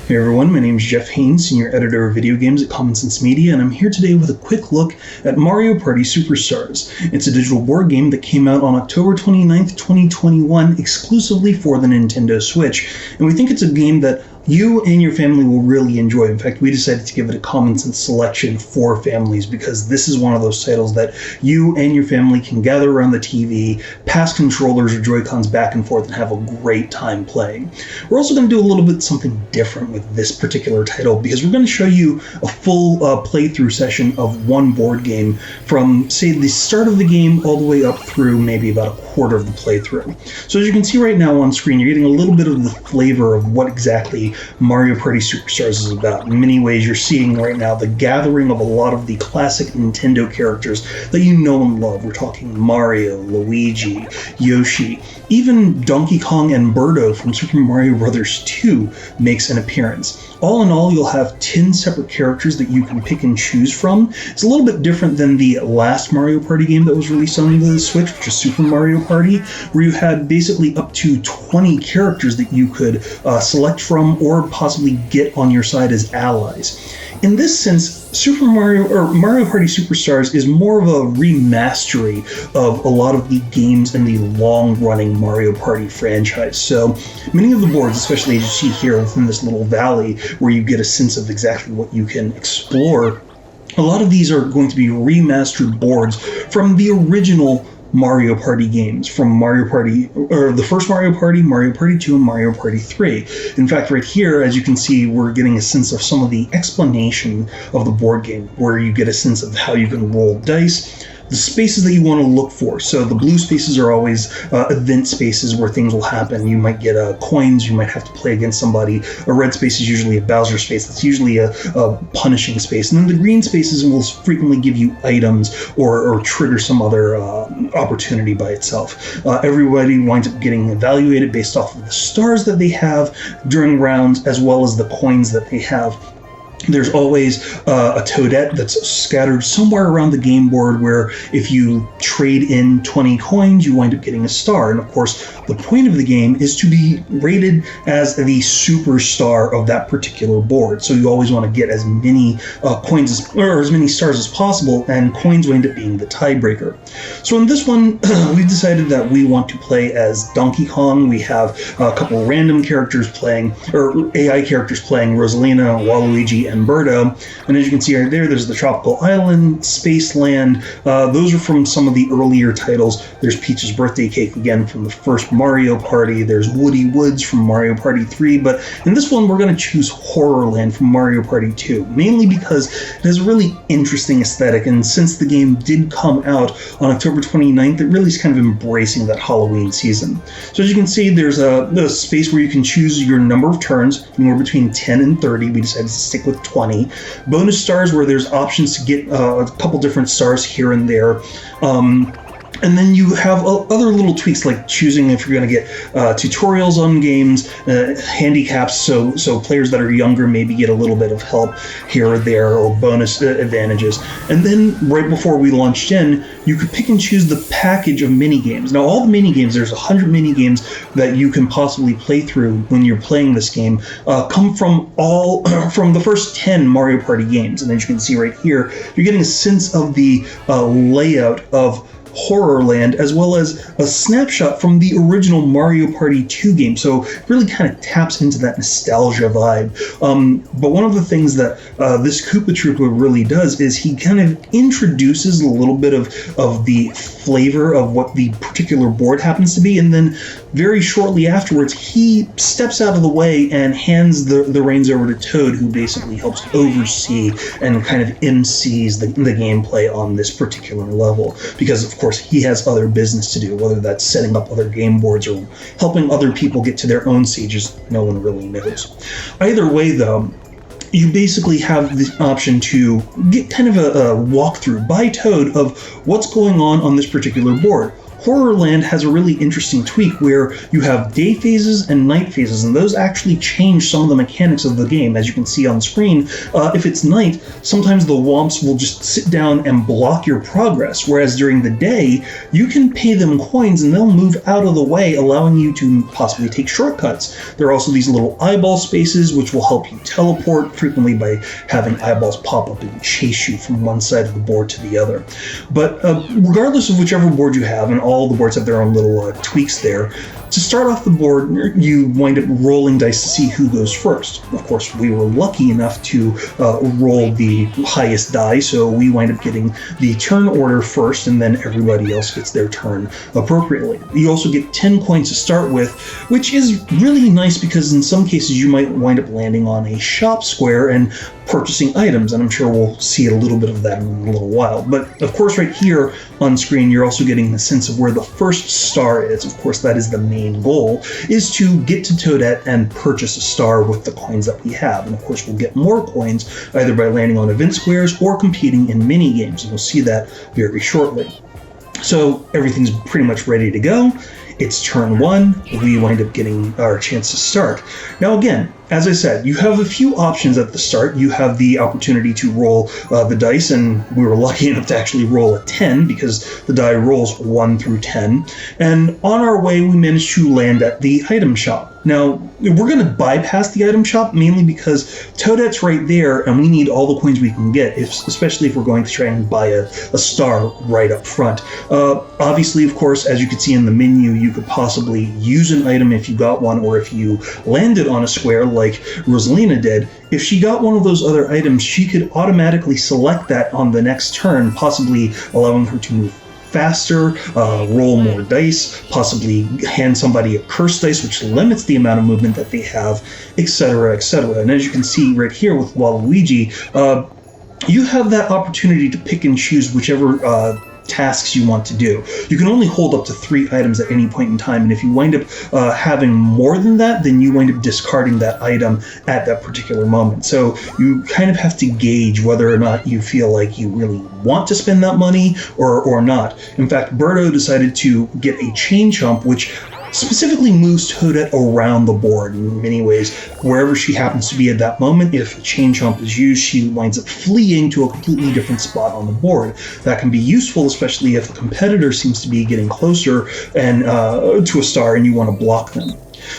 Hey everyone, my name is Jeff Haynes, Senior Editor of Video Games at Common Sense Media, and I'm here today with a quick look at Mario Party Superstars. It's a digital board game that came out on October 29th, 2021, exclusively for the Nintendo Switch, and we think it's a game that you and your family will really enjoy. In fact, we decided to give it a Common Sense selection for families because this is one of those titles that you and your family can gather around the TV, pass controllers or Joy-Cons back and forth, and have a great time playing. We're also going to do a little bit something different with this particular title because we're going to show you a full playthrough session of one board game from, say, the start of the game all the way up through maybe about a quarter of the playthrough. So as you can see right now on screen, you're getting a little bit of the flavor of what exactly Mario Party Superstars is about. In many ways, you're seeing right now the gathering of a lot of the classic Nintendo characters that you know and love. We're talking Mario, Luigi, Yoshi, even Donkey Kong and Birdo from Super Mario Bros. 2 makes an appearance. All in all, you'll have 10 separate characters that you can pick and choose from. It's a little bit different than the last Mario Party game that was released on the Switch, which is Super Mario Party, where you had basically up to 20 characters that you could select from or possibly get on your side as allies. In this sense, Mario Party Superstars is more of a remastery of a lot of the games in the long-running Mario Party franchise. So many of the boards, especially as you see here within this little valley where you get a sense of exactly what you can explore, a lot of these are going to be remastered boards from the original Mario Party games, from Mario Party, or the first Mario Party, Mario Party 2, and Mario Party 3. In fact, right here, as you can see, we're getting a sense of some of the explanation of the board game, where you get a sense of how you can roll dice, the spaces that you want to look for. So the blue spaces are always event spaces where things will happen. You might get coins, you might have to play against somebody. A red space is usually a Bowser space. That's usually a punishing space. And then the green spaces will frequently give you items or trigger some other opportunity by itself. Everybody winds up getting evaluated based off of the stars that they have during rounds, as well as the coins that they have. There's always a toadette that's scattered somewhere around the game board where if you trade in 20 coins, you wind up getting a star. And of course, the point of the game is to be rated as the superstar of that particular board. So you always want to get as many coins or as many stars as possible, and coins wind up being the tiebreaker. So in this one, we decided that we want to play as Donkey Kong. We have a couple random characters playing, or AI characters playing Rosalina, Waluigi, and Birdo. And as you can see right there, there's the Tropical Island, Spaceland. Those are from some of the earlier titles. There's Peach's Birthday Cake, again, from the first Mario Party. There's Woody Woods from Mario Party 3. But in this one, we're going to choose Horrorland from Mario Party 2, mainly because it has a really interesting aesthetic. And since the game did come out on October 29th, it really is kind of embracing that Halloween season. So as you can see, there's a space where you can choose your number of turns, anywhere between 10 and 30. We decided to stick with 20. Bonus stars, where there's options to get a couple different stars here and there. And then you have other little tweaks, like choosing if you're going to get tutorials on games, handicaps, so players that are younger maybe get a little bit of help here or there, or bonus advantages. And then right before we launched in, you could pick and choose the package of mini-games. Now, all the mini-games, there's 100 mini-games that you can possibly play through when you're playing this game, come from from the first 10 Mario Party games. And as you can see right here, you're getting a sense of the layout of Horrorland, as well as a snapshot from the original Mario Party 2 game. So it really kind of taps into that nostalgia vibe. But one of the things that this Koopa Troopa really does is he kind of introduces a little bit of the flavor of what the particular board happens to be, and then very shortly afterwards, he steps out of the way and hands the reins over to Toad, who basically helps oversee and kind of MCs the gameplay on this particular level. Because, of course, he has other business to do, whether that's setting up other game boards or helping other people get to their own stages, no one really knows. Either way, though, you basically have the option to get kind of a walkthrough by Toad of what's going on this particular board. Horrorland has a really interesting tweak where you have day phases and night phases, and those actually change some of the mechanics of the game. As you can see on screen, if it's night, sometimes the womps will just sit down and block your progress, whereas during the day, you can pay them coins and they'll move out of the way, allowing you to possibly take shortcuts. There are also these little eyeball spaces, which will help you teleport frequently by having eyeballs pop up and chase you from one side of the board to the other. But regardless of whichever board you have, and all the boards have their own little tweaks there, to start off the board, you wind up rolling dice to see who goes first. Of course, we were lucky enough to roll the highest die, so we wind up getting the turn order first, and then everybody else gets their turn appropriately. You also get 10 coins to start with, which is really nice because in some cases you might wind up landing on a shop square and purchasing items, and I'm sure we'll see a little bit of that in a little while. But of course, right here on screen, you're also getting the sense of where the first star is. Of course, that is the main goal, is to get to Toadette and purchase a star with the coins that we have. And of course, we'll get more coins either by landing on event squares or competing in mini games, and we'll see that very shortly. So everything's pretty much ready to go. It's turn 1, we wind up getting our chance to start. Now again, as I said, you have a few options at the start. You have the opportunity to roll the dice, and we were lucky enough to actually roll a 10 because the die rolls 1 through 10. And on our way, we managed to land at the item shop. Now, we're going to bypass the item shop mainly because Toadette's right there, and we need all the coins we can get, especially if we're going to try and buy a star right up front. Obviously, of course, as you can see in the menu, you could possibly use an item if you got one, or if you landed on a square like Rosalina did. If she got one of those other items, she could automatically select that on the next turn, possibly allowing her to move faster, roll more dice, possibly hand somebody a curse dice, which limits the amount of movement that they have, etc., etc. And as you can see right here with Waluigi, you have that opportunity to pick and choose whichever tasks you want to do. You can only hold up to 3 items at any point in time, and if you wind up having more than that, then you wind up discarding that item at that particular moment. So you kind of have to gauge whether or not you feel like you really want to spend that money or not. In fact, Birdo decided to get a chain chomp, which specifically moves Toadette around the board in many ways. Wherever she happens to be at that moment, if a chain chomp is used, she winds up fleeing to a completely different spot on the board. That can be useful, especially if a competitor seems to be getting closer and to a star and you want to block them.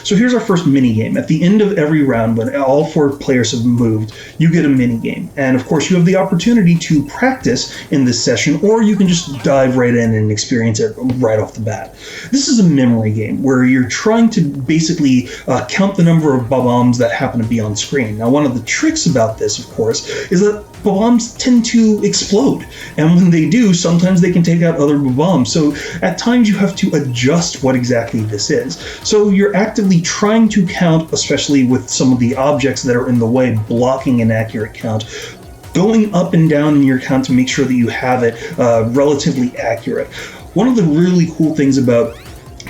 So here's our first mini-game. At the end of every round, when all 4 players have moved, you get a mini-game. And of course, you have the opportunity to practice in this session, or you can just dive right in and experience it right off the bat. This is a memory game where you're trying to basically count the number of bob-ombs that happen to be on screen. Now, one of the tricks about this, of course, is that bob-ombs tend to explode. And when they do, sometimes they can take out other bob-ombs. So at times you have to adjust what exactly this is. So you're actively trying to count, especially with some of the objects that are in the way, blocking an accurate count, going up and down in your count to make sure that you have it relatively accurate. One of the really cool things about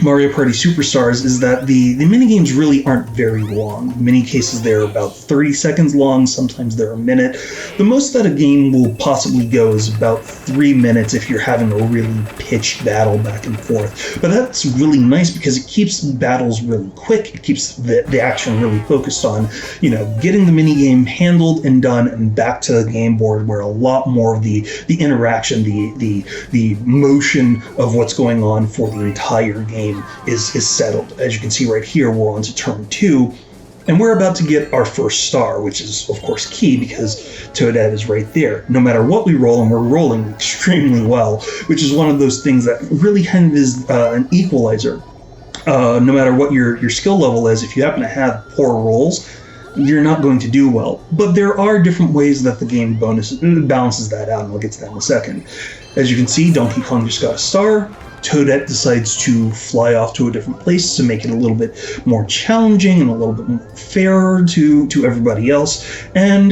Mario Party Superstars is that the minigames really aren't very long. In many cases, they're about 30 seconds long, sometimes they're a minute. The most that a game will possibly go is about 3 minutes if you're having a really pitched battle back and forth. But that's really nice because it keeps battles really quick, it keeps the action really focused on, getting the minigame handled and done and back to the game board where a lot more of the interaction, the motion of what's going on for the entire game is settled. As you can see right here, we're on to turn 2, and we're about to get our first star, which is of course key because Toadette is right there. No matter what we roll, and we're rolling extremely well, which is one of those things that really kind of is an equalizer. No matter what your skill level is, if you happen to have poor rolls, you're not going to do well. But there are different ways that the game balances that out, and we'll get to that in a second. As you can see, Donkey Kong just got a star. Toadette decides to fly off to a different place to make it a little bit more challenging and a little bit more fairer to everybody else, and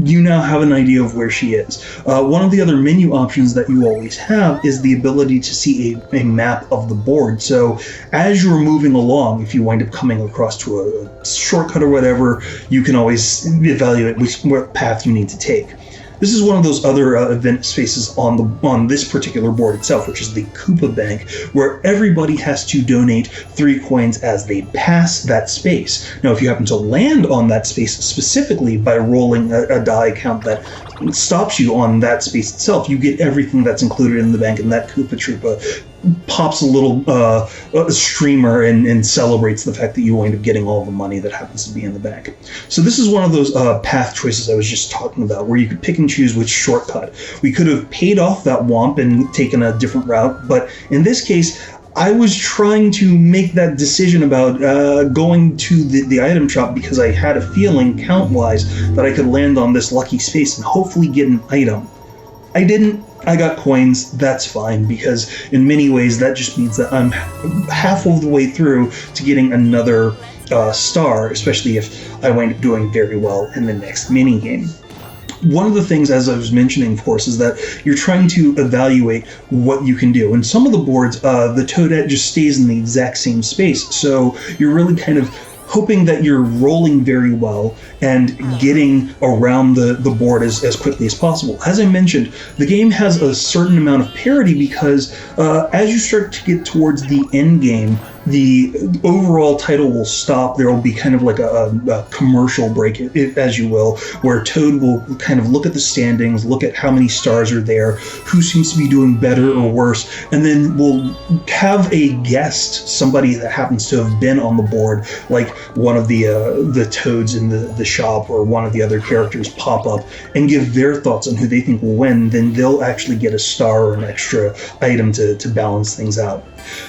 you now have an idea of where she is. One of the other menu options that you always have is the ability to see a map of the board. So as you're moving along, if you wind up coming across to a shortcut or whatever, you can always evaluate what path you need to take. This is one of those other event spaces on this particular board itself, which is the Koopa Bank, where everybody has to donate 3 coins as they pass that space. Now, if you happen to land on that space specifically by rolling a die count that stops you on that space itself, you get everything that's included in the bank, and that Koopa Troopa pops a little streamer and celebrates the fact that you wind up getting all the money that happens to be in the bank. So this is one of those path choices I was just talking about, where you could pick and choose which shortcut. We could have paid off that Womp and taken a different route, but in this case, I was trying to make that decision about going to the item shop because I had a feeling, count-wise, that I could land on this lucky space and hopefully get an item. I didn't. I got coins. That's fine, because in many ways that just means that I'm half of the way through to getting another star, especially if I wind up doing very well in the next minigame. One of the things, as I was mentioning, of course, is that you're trying to evaluate what you can do. And some of the boards, the Toadette just stays in the exact same space. So you're really kind of hoping that you're rolling very well and getting around the board as quickly as possible. As I mentioned, the game has a certain amount of parity because as you start to get towards the end game, the overall title will stop. There will be kind of like a commercial break, as you will, where Toad will kind of look at the standings, look at how many stars are there, who seems to be doing better or worse, and then we'll have a guest, somebody that happens to have been on the board, like one of the Toads in the shop or one of the other characters pop up and give their thoughts on who they think will win. Then they'll actually get a star or an extra item to balance things out.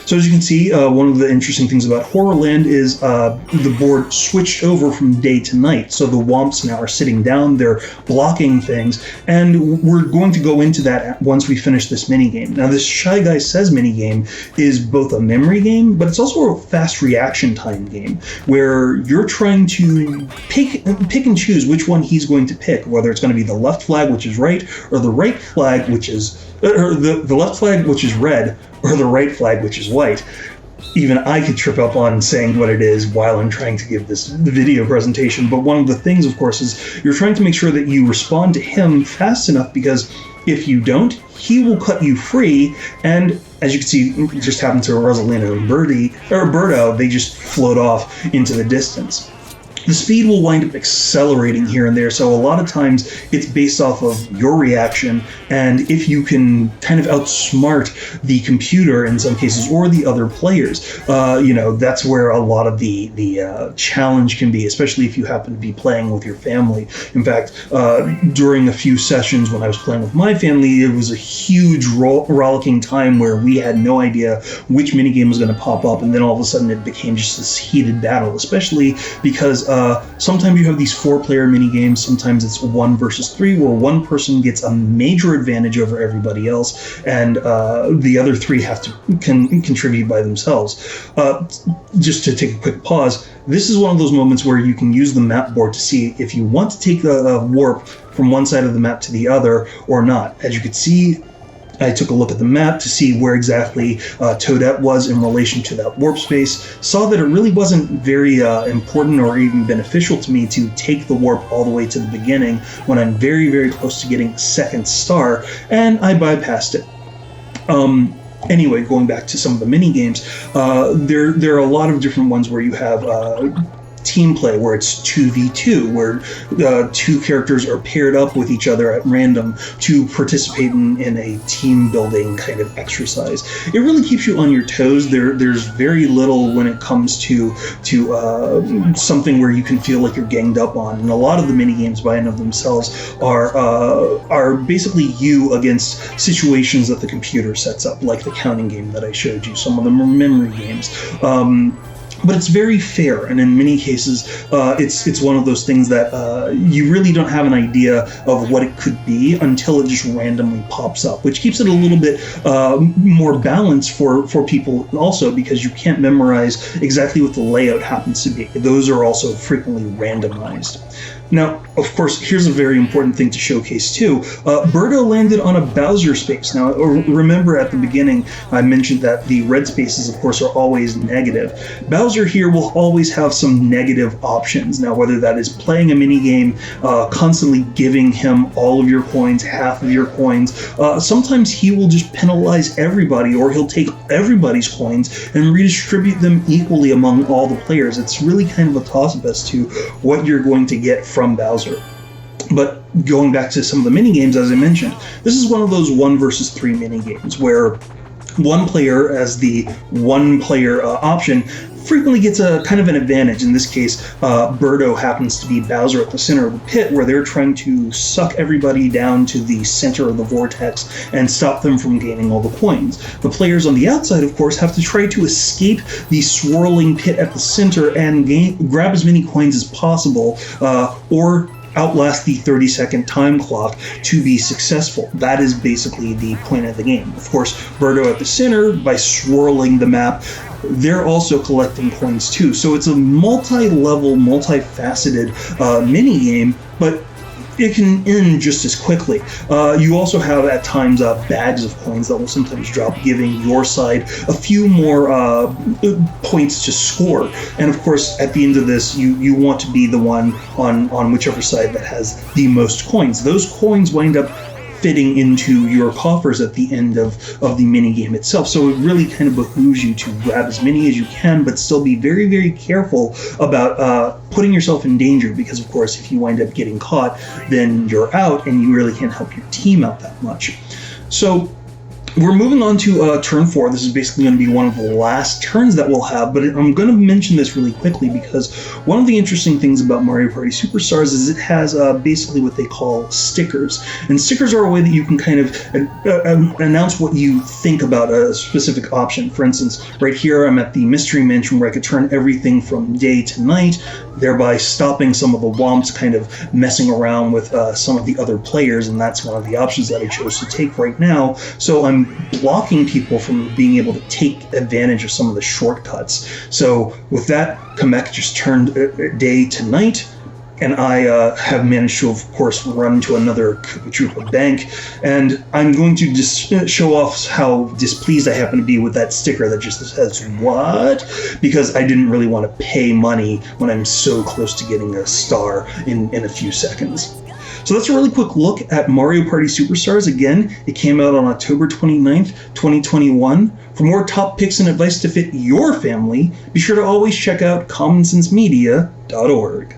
So as you can see, one of the interesting things about Horrorland is the board switched over from day to night. So the Womps now are sitting down, they're blocking things, and we're going to go into that once we finish this minigame. Now this Shy Guy Says minigame is both a memory game, but it's also a fast reaction time game, where you're trying to pick and choose which one he's going to pick, whether it's going to be the left flag, which is right, or the right flag, which is or the left flag, which is red, or the right flag, which is white. Even I could trip up on saying what it is while I'm trying to give this video presentation, but one of the things, of course, is you're trying to make sure that you respond to him fast enough, because if you don't, he will cut you free, and as you can see, it just happened to Rosalina and Birdo, they just float off into the distance. The speed will wind up accelerating here and there, so a lot of times it's based off of your reaction, and if you can kind of outsmart the computer in some cases, or the other players, that's where a lot of the challenge can be, especially if you happen to be playing with your family. In fact, during a few sessions when I was playing with my family, it was a huge rollicking time where we had no idea which minigame was going to pop up, and then all of a sudden it became just this heated battle, especially because sometimes you have these 4-player minigames, sometimes it's 1 versus 3, where one person gets a major advantage over everybody else, and the other 3 have to contribute by themselves. Just to take a quick pause, this is one of those moments where you can use the map board to see if you want to take a warp from one side of the map to the other or not. As you can see, I took a look at the map to see where exactly Toadette was in relation to that warp space, saw that it really wasn't very important or even beneficial to me to take the warp all the way to the beginning when I'm very, very close to getting a second star, and I bypassed it. Anyway, going back to some of the mini games, there are a lot of different ones where you have team play, where it's 2v2, where 2 characters are paired up with each other at random to participate in a team building kind of exercise. It really keeps you on your toes. There's very little when it comes to something where you can feel like you're ganged up on, and a lot of the mini games by and of themselves are basically you against situations that the computer sets up, like the counting game that I showed you. Some of them are memory games. But it's very fair, and in many cases, it's one of those things that you really don't have an idea of what it could be until it just randomly pops up, which keeps it a little bit more balanced for people also, because you can't memorize exactly what the layout happens to be. Those are also frequently randomized. Now, of course, here's a very important thing to showcase too. Birdo landed on a Bowser space. Now, remember at the beginning, I mentioned that the red spaces, of course, are always negative. Bowser here will always have some negative options. Now, whether that is playing a minigame, constantly giving him all of your coins, half of your coins, sometimes he will just penalize everybody, or he'll take everybody's coins and redistribute them equally among all the players. It's really kind of a toss-up as to what you're going to get from Bowser. But going back to some of the mini-games, as I mentioned, this is one of those 1 versus 3 mini-games where one player, as the one-player option, frequently gets a kind of an advantage. In this case, Birdo happens to be Bowser at the center of the pit, where they're trying to suck everybody down to the center of the vortex and stop them from gaining all the coins. The players on the outside, of course, have to try to escape the swirling pit at the center and grab as many coins as possible, or outlast the 30-second time clock to be successful. That is basically the point of the game. Of course, Birdo at the center, by swirling the map, they're also collecting coins too. So it's a multi-level, multifaceted mini-game, but it can end just as quickly. You also have at times bags of coins that will sometimes drop, giving your side a few more points to score. And of course, at the end of this, you want to be the one on whichever side that has the most coins. Those coins wind up fitting into your coffers at the end of the minigame itself. So it really kind of behooves you to grab as many as you can, but still be very, very careful about putting yourself in danger, because of course, if you wind up getting caught, then you're out and you really can't help your team out that much. So we're moving on to turn 4. This is basically going to be one of the last turns that we'll have, but I'm going to mention this really quickly because one of the interesting things about Mario Party Superstars is it has basically what they call stickers. And stickers are a way that you can kind of announce what you think about a specific option. For instance, right here I'm at the Mystery Mansion, where I could turn everything from day to night, thereby stopping some of the womps kind of messing around with some of the other players, and that's one of the options that I chose to take right now. So I'm blocking people from being able to take advantage of some of the shortcuts. So with that, Kamek just turned day to night, and I have managed to, of course, run into another Koopa bank, and I'm going to just show off how displeased I happen to be with that sticker that just says, "What?" Because I didn't really want to pay money when I'm so close to getting a star in a few seconds. So that's a really quick look at Mario Party Superstars. Again, it came out on October 29th, 2021. For more top picks and advice to fit your family, be sure to always check out commonsensemedia.org.